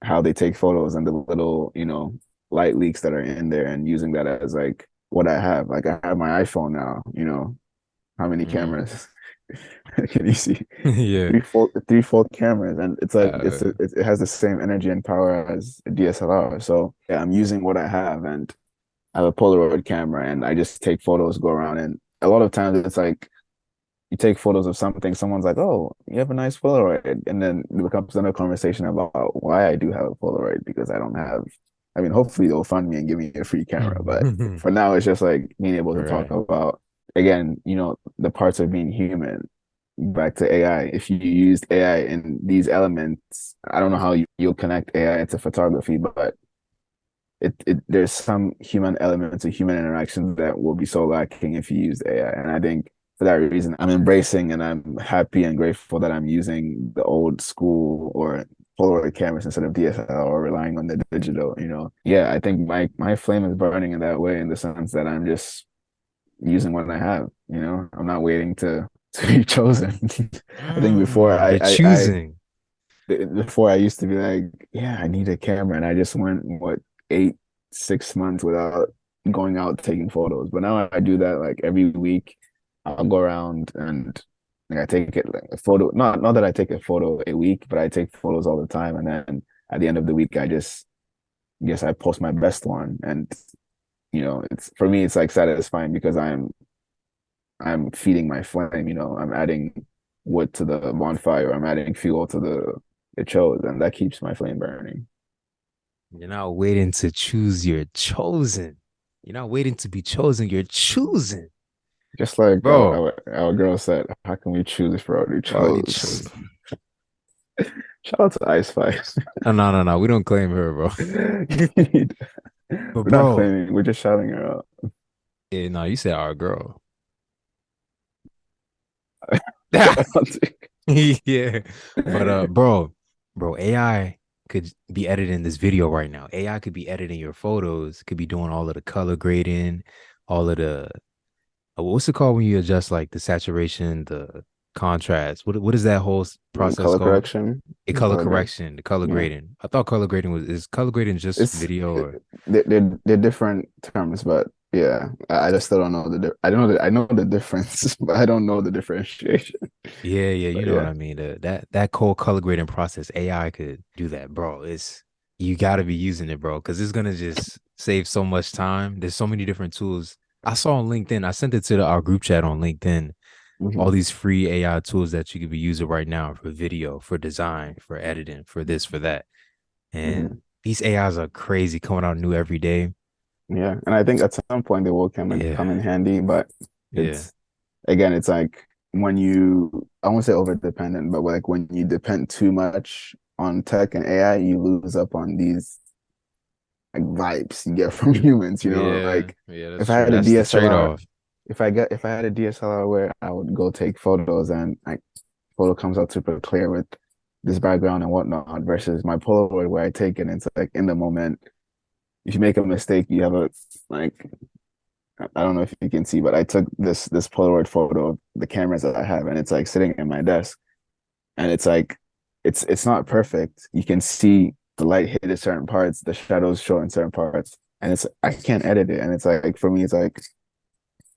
how they take photos and the little, light leaks that are in there and using that as like what I have. Like I have my iPhone now, how many Mm. cameras can you see? Yeah. Three full cameras, and it's like Uh, it has the same energy and power as a DSLR. So yeah, I'm using what I have, and I have a Polaroid camera, and I just take photos, go around, and a lot of times it's like you take photos of something, someone's like, "Oh, you have a nice Polaroid," and then it becomes another conversation about why I do have a Polaroid because I don't have. I mean, hopefully they'll fund me and give me a free camera, but for now, it's just like being able to talk right. about again, the parts of being human. Back to AI. If you used AI in these elements, I don't know how you'll connect AI to photography, but there's some human elements of human interactions that will be so lacking if you use AI. And I think for that reason, I'm embracing and I'm happy and grateful that I'm using the old school or Polaroid cameras instead of DSLR or relying on the digital, Yeah, I think my flame is burning in that way in the sense that I'm just using what I have, I'm not waiting to be chosen. I think You're choosing. before I used to be like, yeah, I need a camera, and I just went what 6 months without going out taking photos. But now I do that like every week. I'll go around and like I take it like a photo. Not that I take a photo a week, but I take photos all the time. And then at the end of the week, I just guess I post my best one. And it's for me, it's like satisfying because I'm feeding my flame. I'm adding wood to the bonfire. I'm adding fuel to the chose, and that keeps my flame burning. You're not waiting to choose, you're chosen. You're not waiting to be chosen, you're choosing. Just like Bro, our girl said, how can we choose if we already we're already chose? Shout out to Ice Spice. Oh, no, no, no. We don't claim her, bro. We're But not bro, claiming, we're just shouting her out. yeah, no, you said our girl. Shout out to Yeah. But bro, AI could be editing this video right now. AI could be editing your photos, could be doing all of the color grading, all of the what's it called when you adjust like the saturation, the contrast? What is that whole process color called? correction. A color Color grade. correction, the color Yeah. grading. I thought color grading is color grading just It's video or they're different terms, but yeah, I just still don't know I know the difference, but I don't know the differentiation. yeah, yeah, you But know what yeah. I mean. That whole color grading process, AI could do that, bro. It's you got to be using it, bro, because it's gonna just save so much time. There's so many different tools. I saw on LinkedIn. I sent it to our group chat on LinkedIn. All Hmm. these free AI tools that you could be using right now for video, for design, for editing, for this, for that. And Hmm. these AIs are crazy, coming out new every day. Yeah, and I think at some point they will Yeah, come in handy, but yeah, it's again, it's like when I won't say over dependent, but like when you depend too much on tech and AI, you lose up on these like vibes you get from humans, yeah, like yeah. That's if I true. had a That's the DSLR, trade-off. if I had a DSLR where I would go take photos and like photo comes out super clear with this background and whatnot versus my Polaroid where I take it and it's like in the moment. If you make a mistake, you have a like I don't know if you can see, but I took this Polaroid photo of the cameras that I have, and it's like sitting in my desk, and it's like it's not perfect. You can see the light hit at certain parts, the shadows show in certain parts, and it's I can't edit it, and it's like for me, it's like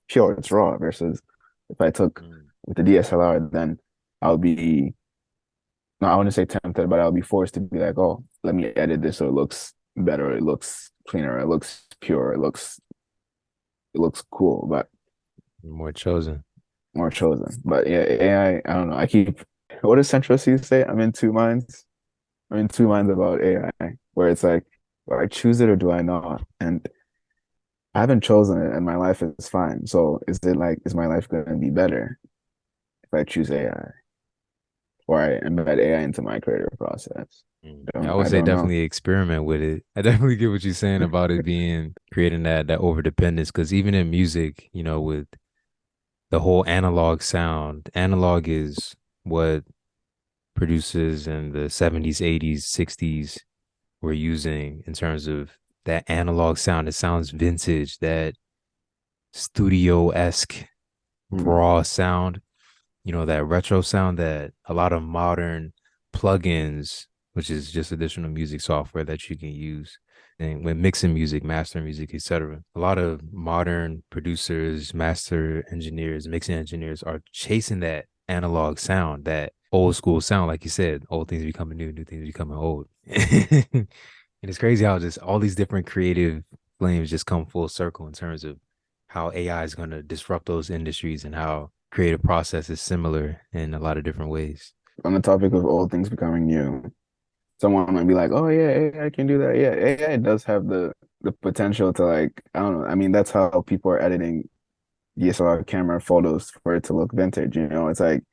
pure, it's raw. Versus if I took Mm. with the DSLR, then I'll be no, I wouldn't say tempted, but I'll be forced to be like, oh, let me edit this so it looks better, it looks cleaner, it looks pure, it looks cool, but More chosen. more chosen. But yeah, I don't know. I keep what does Central C say? I'm in two minds. I'm in two minds about AI, where it's like, do I choose it or do I not? And I haven't chosen it and my life is fine. So is it like, is my life gonna be better if I choose AI or I embed AI into my creative process? Mm. I Don't would I say don't know. definitely experiment with it. I definitely get what you're saying about it being creating that over dependence. Because even in music, with the whole analog sound, analog is what producers in the 70s, 80s, 60s were using in terms of that analog sound. It sounds vintage, that studio-esque Hmm. raw sound, that retro sound that a lot of modern plugins, which is just additional music software that you can use. And when mixing music, mastering music, etc., a lot of modern producers, master engineers, mixing engineers are chasing that analog sound, that old school sound. Like you said, old things becoming new, new things becoming old. And it's crazy how just all these different creative flames just come full circle in terms of how AI is going to disrupt those industries and how creative process is similar in a lot of different ways. On the topic of old things becoming new, someone might be like, "Oh yeah, AI can do that." Yeah, AI does have the potential to like, I don't know. I mean, that's how people are editing DSLR camera photos for it to look vintage. It's like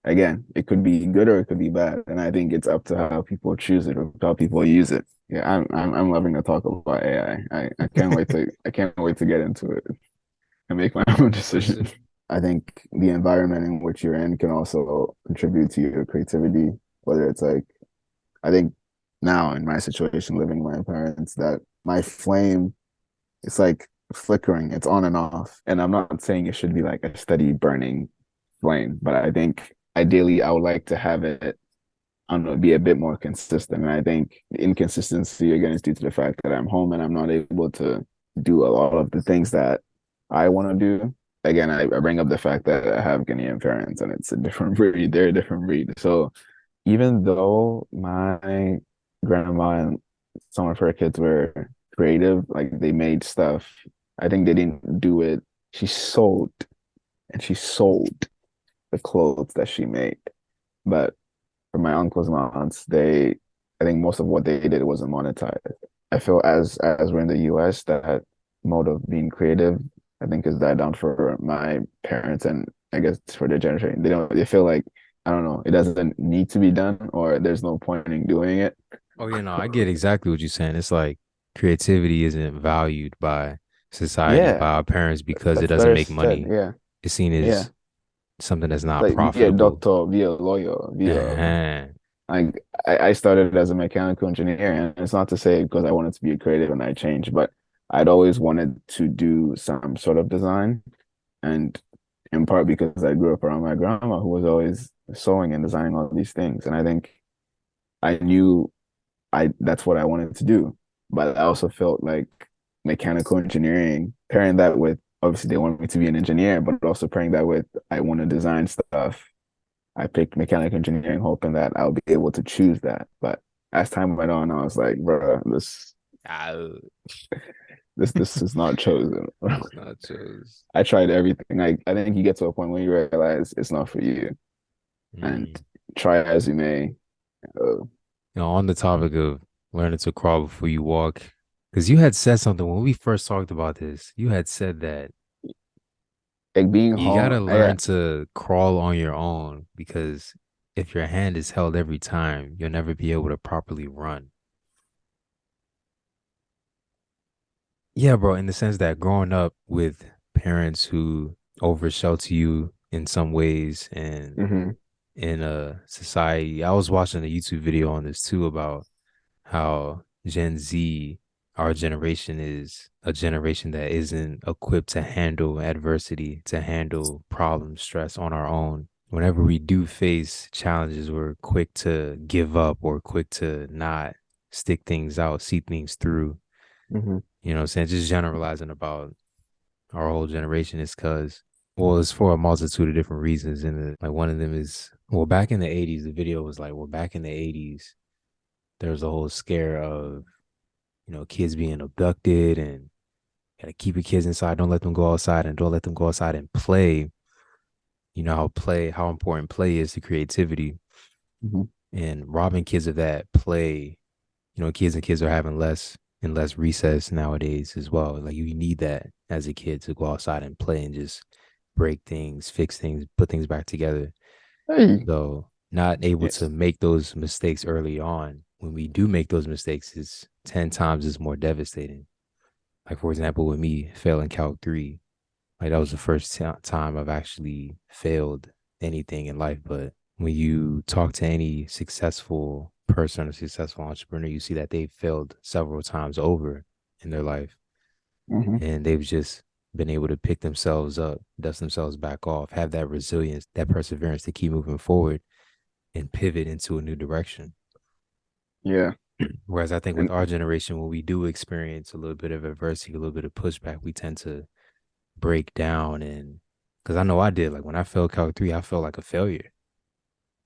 again, it could be good or it could be bad, and I think it's up to how people choose it or how people use it. Yeah, I'm loving to talk about AI. I I can't wait to get into it and make my own For decision. sure. I think the environment in which you're in can also contribute to your creativity, whether it's like I think now in my situation living with my parents that my flame it's like flickering, it's on and off. And I'm not saying it should be like a steady burning flame, but I think ideally I would like to have it, I don't know, be a bit more consistent. And I think the inconsistency again is due to the fact that I'm home and I'm not able to do a lot of the things that I want to do. Again, I bring up the fact that I have Ghanaian parents and it's a different breed. They're a different breed. So even though my grandma and some of her kids were creative, like they made stuff, I think they didn't do it. She sold and she sold the clothes that she made. But for my uncles and my aunts, I think most of what they did wasn't monetized. I feel as we're in the US, that mode of being creative, I think has died down for my parents and I guess for their generation. They feel like, I don't know, it doesn't need to be done or there's no point in doing it. Oh, I get exactly what you're saying. It's like creativity isn't valued by society, by Yeah, our parents because it that's doesn't better make said. money. Yeah. It's seen Yeah. as something that's not Like be a profitable. doctor, be a lawyer, be a Uh-huh. like I started as a mechanical engineer, and it's not to say because I wanted to be a creative and I changed, but I'd always wanted to do some sort of design. And in part because I grew up around my grandma who was always sewing and designing all these things. And I think I knew I that's what I wanted to do. But I also felt like mechanical engineering, pairing that with obviously they wanted me to be an engineer, but also pairing that with I want to design stuff. I picked mechanical engineering, hoping that I'll be able to choose that. But as time went on, I was like, bro, Ah, this is not chosen. it's not chose. I tried everything. I think you get to a point where you realize it's not for you. And Mm. try as you may. Uh, On the topic of learning to crawl before you walk, because you had said something when we first talked about this. You had said that like being you home, gotta yeah, learn to crawl on your own because if your hand is held every time, you'll never be able to properly run. Yeah, bro, in the sense that growing up with parents who over shelter you in some ways and hmm in a society. I was watching a YouTube video on this too about how Gen Z, our generation, is a generation that isn't equipped to handle adversity, to handle problems, stress on our own. Whenever we do face challenges, we're quick to give up or quick to not stick things out, see things through. Hmm. You know what I'm saying? Just generalizing about our whole generation is because, well, it's for a multitude of different reasons. And like one of them is, well, back in the 80s, the video was like, well, back in the 80s, there was a whole scare of, kids being abducted and gotta keep your kids inside. Don't let them go outside and don't let them go outside and play. You know how important play is to creativity, Hmm. and robbing kids of that play. Kids are having less and less recess nowadays as well. Like you need that as a kid to go outside and play and just break things, fix things, put things back together. Hey, So not able to yes. make those mistakes early on. When we do make those mistakes, it's 10 times as more devastating. Like for example, with me failing Calc 3, like that was the first time I've actually failed anything in life. But when you talk to any successful person or successful entrepreneur, you see that they've failed several times over in their life. Hmm. And they've just been able to pick themselves up, dust themselves back off, have that resilience, that perseverance to keep moving forward and pivot into a new direction. Yeah. Whereas I think with And our generation, when we do experience a little bit of adversity, a little bit of pushback, we tend to break down. And because I know I did, like when I failed Calc 3, I felt like a failure.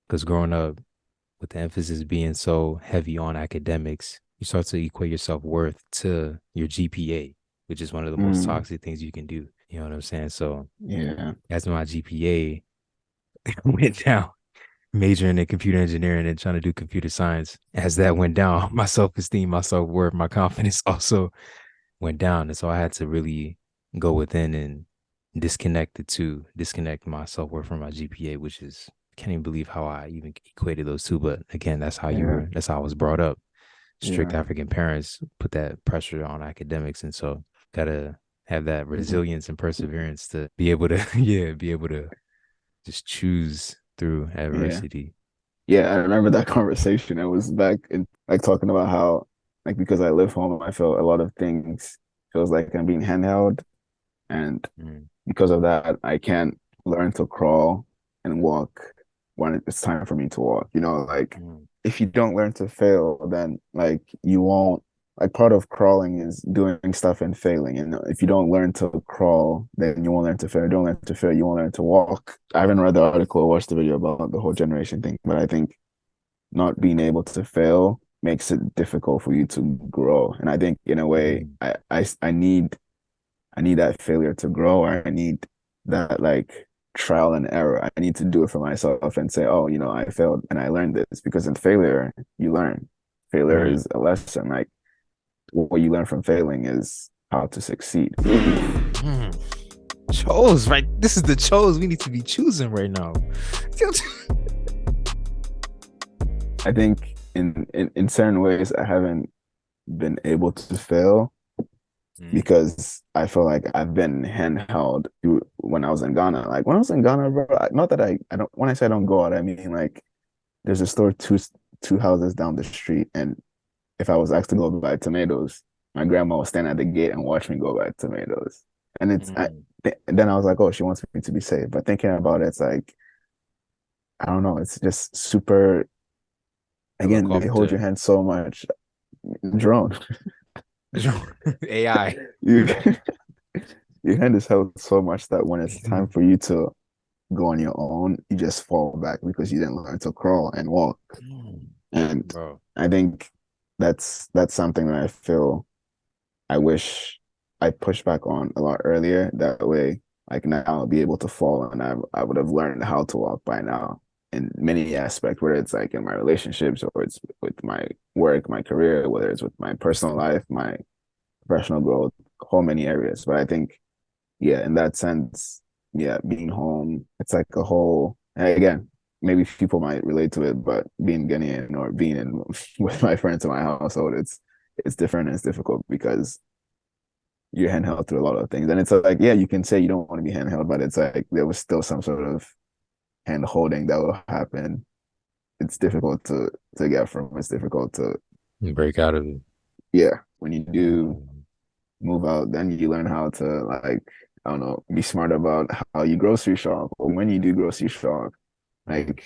Because growing up with the emphasis being so heavy on academics, you start to equate your self worth to your GPA, which is one of the most mm, toxic things you can do. You know what I'm saying? So yeah. as my GPA went down, majoring in computer engineering and trying to do computer science, as that went down, my self esteem, my self worth, my confidence also went down. And so I had to really go within and disconnect my self worth from my GPA, which is, I can't even believe how I even equated those two. But again, Yeah. that's how I was brought up. Strict Yeah. African parents put that pressure on academics. And so gotta have that Hmm. resilience and perseverance to be able to, yeah, be able to just choose through Yeah. adversity. Yeah, I remember that conversation. I was back in like talking about how like because I live home, I feel a lot of things feels like I'm being handheld, and Mm, because of that, I can't learn to crawl and walk when it's time for me to walk. Like mm, if you don't learn to fail, then like you won't like part of crawling is doing stuff and failing. And if you don't learn to crawl, then you won't learn to fail. You don't learn to fail, you won't learn to walk. I haven't read the article or watched the video about the whole generation thing, but I think not being able to fail makes it difficult for you to grow. And I think in a way, mm, I need that failure to grow, or I need that like trial and error. I need to do it for myself and say, oh, I failed and I learned this, because in failure, you learn. Failure mm, is a lesson. Like what you learn from failing is how to succeed. Oof. mm. Chose, right? This is the chose we need to be choosing right now. I think in certain ways, I haven't been able to fail Mm, because I feel like I've been handheld when I was in Ghana. Like when I was in Ghana, bro, not that I don't, when I say I don't go out, I mean like there's a store two houses down the street, and if I was asked to go buy tomatoes, my grandma would stand at the gate and watch me go buy tomatoes. And mm. then I was like, oh, she wants me to be safe. But thinking about it, it's like I don't know, it's just super. Again, they hold your Helicopter. hand so much. Drone, AI. you your hand is held so much that when it's time for you to go on your own, you just fall back because you didn't learn to crawl and walk. And Bro. I think that's something that I feel I wish I pushed back on a lot earlier. That way, like now I'll be able to fall, and I would have learned how to walk by now in many aspects, whether it's like in my relationships or it's with my work, my career, whether it's with my personal life, my professional growth, whole many areas. But I think, yeah, in that sense, yeah, being home, it's like a whole, and again, maybe people might relate to it, but being Ghanaian or being in with my friends in my household, it's different and it's difficult because you're handheld through a lot of things. And it's like, yeah, you can say you don't want to be handheld, but it's like there was still some sort of hand holding that will happen. It's difficult to get from. It's difficult to, Break out of it. yeah. When you do move out, then you learn how to, like, I don't know, be smart about how you grocery shop, or when you do grocery shop, like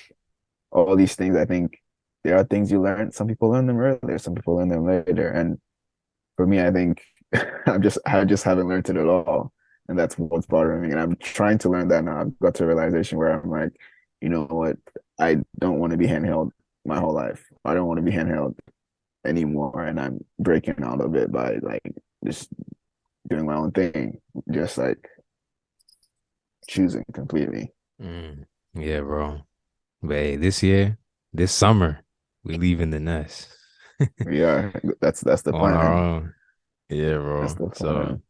all these things. I think there are things you learn. Some people learn them earlier, some people learn them later. And for me, I think I just haven't learned it at all. And that's what's bothering me. And I'm trying to learn that now. I've got to a realization where I'm like, you know what? I don't want to be handheld my whole life. I don't want to be handheld anymore. And I'm breaking out of it by like just doing my own thing, just like choosing completely. Yeah, bro. But hey, this summer, we leaving the nest Yeah, that's the on our plan. own. Yeah, That's bro. the So, plan.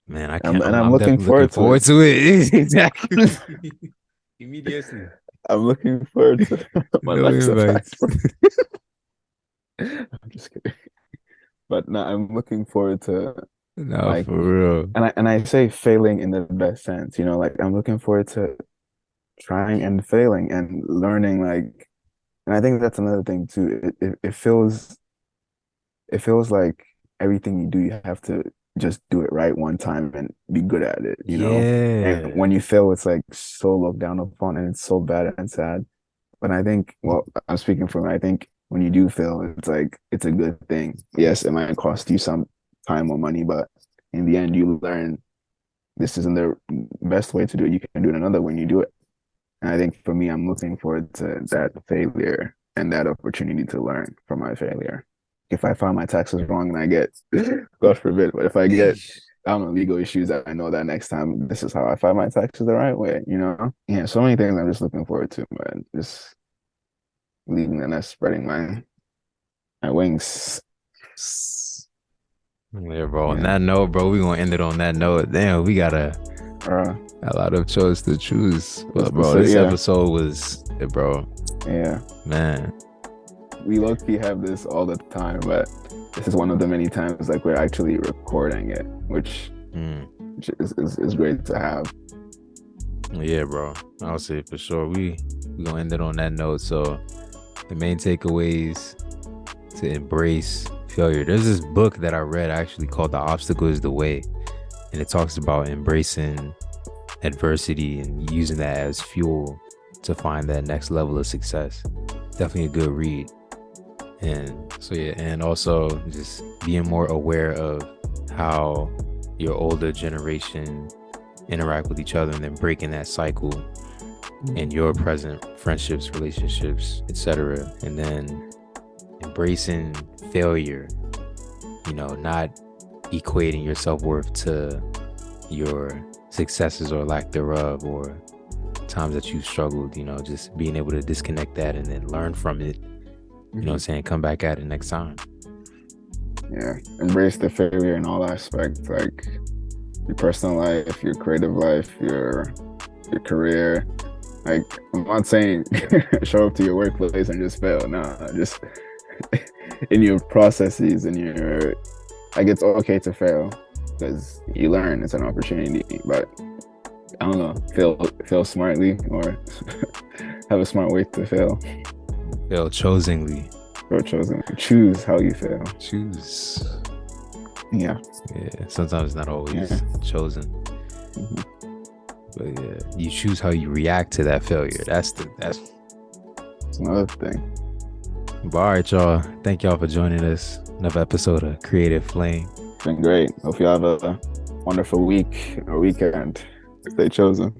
man, I can't. And I'm I'm looking definitely looking forward to forward to it. Exactly. it. Immediately. I'm looking forward to my No next attack. invites. I'm just kidding. But no, I'm looking forward to, No, like, for real. and I say failing in the best sense, you know, like I'm looking forward to trying and failing and learning, like, and I think that's another thing too. It feels like everything you do, you have to just do it right one time and be good at it, you know? And Yeah. when you fail, it's like so looked down upon and it's so bad and sad. But I think, well, I'm speaking from, I think when you do fail, it's like, it's a good thing. Yes, it might cost you some time or money, but in the end, you learn this isn't the best way to do it. You can do it another when you do it. And I think for me, I'm looking forward to that failure and that opportunity to learn from my failure. If I find my taxes wrong and I get, God forbid, but if I get, Eesh. I don't know, legal issues, I know that next time this is how I find my taxes the right way, you know? Yeah, so many things I'm just looking forward to, man. Just leaving the nest, spreading my wings. Yeah, bro. On Yeah. that note, bro, we gonna end it on that note. Damn, we got Uh, a lot of choice to choose. But bro, so, this yeah, episode was, bro, yeah. man. We low-key have this all the time, but this is one of the many times like we're actually recording it, which, Mm. which is great to have. Yeah, bro. I'll say for sure. We gonna end it on that note. So the main takeaways to embrace failure. There's this book that I read actually called The Obstacle is the Way. And it talks about embracing adversity and using that as fuel to find that next level of success. Definitely a good read. And so yeah, and also just being more aware of how your older generation interact with each other and then breaking that cycle in your present friendships, relationships, etc. And then embracing failure, you know, not equating your self-worth to your successes or lack thereof or times that you've struggled, you know, just being able to disconnect that and then learn from it, you know what I'm saying, come back at it next time. Yeah, embrace the failure in all aspects, like your personal life, your creative life, your career. Like, I'm not saying show up to your workplace and just fail. No, just in your processes, in your, like, it's okay to fail because you learn. It's an opportunity, but I don't know, fail smartly or have a smart way to fail. Fail chosenly. Choose how you fail. Choose. Yeah. Yeah. Sometimes not always chosen. Mm-hmm. But yeah, you choose how you react to that failure. That's another thing. But all right, y'all. Thank y'all for joining us. Another episode of Creative Flame. It's been great. Hope you have a wonderful week or weekend. Stay chosen.